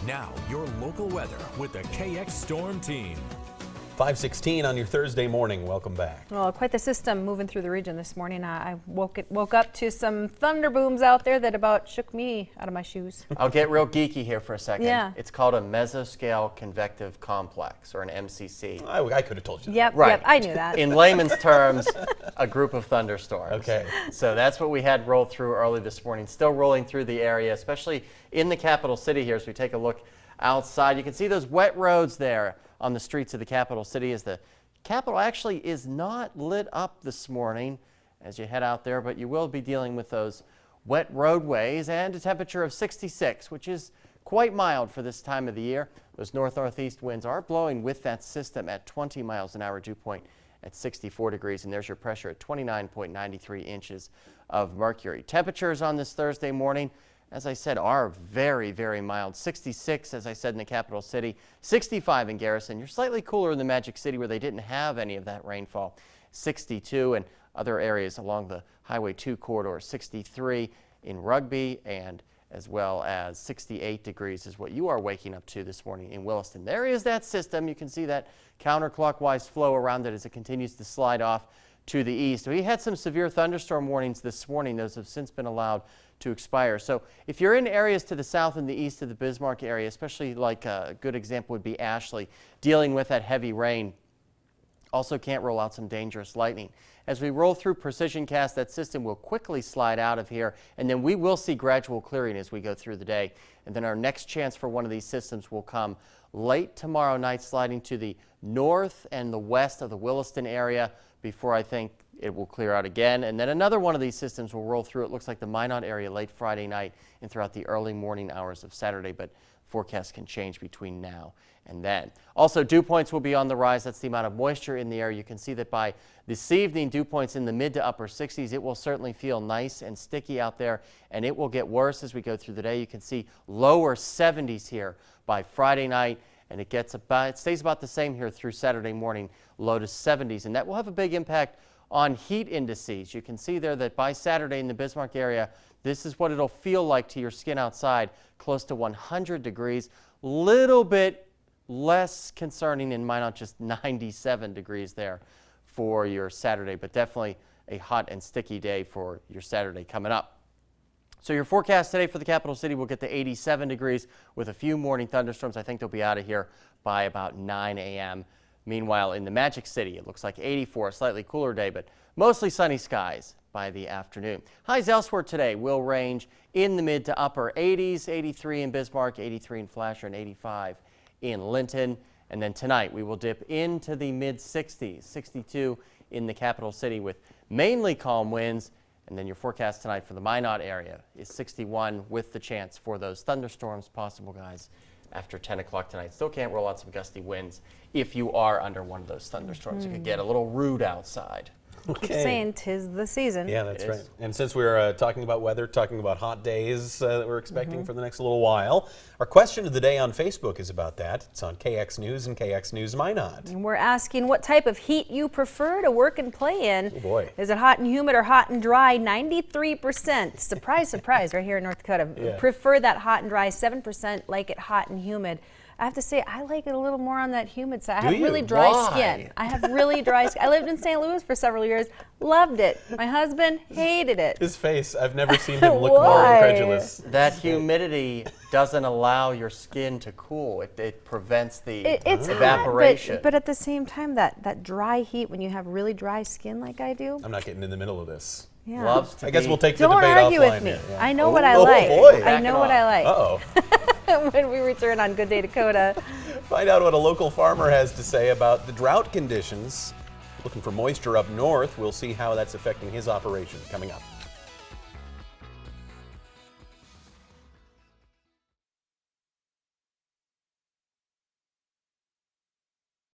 Now, your local weather with the KX Storm Team. 5:16 on your Thursday morning. Welcome back. Well, quite the system moving through the region this morning. I woke up to some thunder booms out there that about shook me out of my shoes. I'll get real geeky here for a second. Yeah. It's called a mesoscale convective complex, or an MCC. I could have told you that. Yep, Right. yep, I knew that. In layman's terms, a group of thunderstorms. Okay. So that's what we had roll through early this morning. Still rolling through the area, especially in the capital city here. As we take a look outside, you can see those wet roads there on the streets of the capital city as the Capitol actually is not lit up this morning as you head out there, but you will be dealing with those wet roadways and a temperature of 66, which is quite mild for this time of the year. Those north-northeast winds are blowing with that system at 20 miles an hour, dew point at 64 degrees, and there's your pressure at 29.93 inches of mercury. Temperatures on this Thursday morning, as I said, are very, very mild. 66, as I said, in the capital city, 65 in Garrison. You're slightly cooler in the Magic City where they didn't have any of that rainfall. 62 in other areas along the Highway 2 corridor. 63 in Rugby, and as well as 68 degrees is what you are waking up to this morning in Williston. There is that system. You can see that counterclockwise flow around it as it continues to slide off to the east. We had some severe thunderstorm warnings this morning. Those have since been allowed to expire. So if you're in areas to the south and the east of the Bismarck area, especially like a good example would be Ashley, dealing with that heavy rain, also can't rule out some dangerous lightning. As we roll through precision cast, that system will quickly slide out of here, and then we will see gradual clearing as we go through the day. And then our next chance for one of these systems will come late tomorrow night, sliding to the north and the west of the Williston area before I think it will clear out again. And then another one of these systems will roll through. It looks like the Minot area late Friday night and throughout the early morning hours of Saturday, but forecasts can change between now and then. Also, dew points will be on the rise. That's the amount of moisture in the air. You can see that by this evening, dew points in the mid to upper 60s. It will certainly feel nice and sticky out there, and it will get worse as we go through the day. You can see lower 70s here by Friday night, and it stays about the same here through Saturday morning, low to 70s, and that will have a big impact on heat indices. You can see there that by Saturday in the Bismarck area, this is what it'll feel like to your skin outside, close to 100 degrees. Little bit less concerning in Minot, just 97 degrees there for your Saturday, but definitely a hot and sticky day for your Saturday coming up. So your forecast today for the capital city will get to 87 degrees with a few morning thunderstorms. I think they'll be out of here by about 9 a.m. Meanwhile, in the Magic City, it looks like 84, a slightly cooler day, but mostly sunny skies by the afternoon. Highs elsewhere today will range in the mid to upper 80s, 83 in Bismarck, 83 in Flasher, and 85 in Linton. And then tonight, we will dip into the mid 60s, 62 in the capital city with mainly calm winds. And then your forecast tonight for the Minot area is 61 with the chance for those thunderstorms possible, guys, after 10 o'clock tonight. Still can't roll out some gusty winds if you are under one of those thunderstorms. It could get a little rude outside. Keep saying 'tis the season. Yeah, that's right. And since we're talking about weather, talking about hot days that we're expecting for the next little while, our question of the day on Facebook is about that. It's on KX News and KX News Minot. And we're asking what type of heat you prefer to work and play in. Oh boy. Is it hot and humid or hot and dry? 93%. Surprise, surprise, right here in North Dakota. Yeah. Prefer that hot and dry. 7% like it hot and humid. I have to say, I like it a little more on that humid side. I have really dry skin. I have really dry skin. I lived in St. Louis for several years. Loved it. My husband hated it. His face, I've never seen him look more incredulous. That humidity doesn't allow your skin to cool. It prevents the evaporation. Hot, but at the same time, that dry heat, when you have really dry skin like I do. I'm not getting in the middle of this. Yeah. I guess we'll take the Don't debate argue offline with me. here. Yeah. I know what I Oh, like. boy. I know what I like. Uh-oh. When we return on Good Day Dakota. Find out what a local farmer has to say about the drought conditions. Looking for moisture up north. We'll see how that's affecting his operation coming up.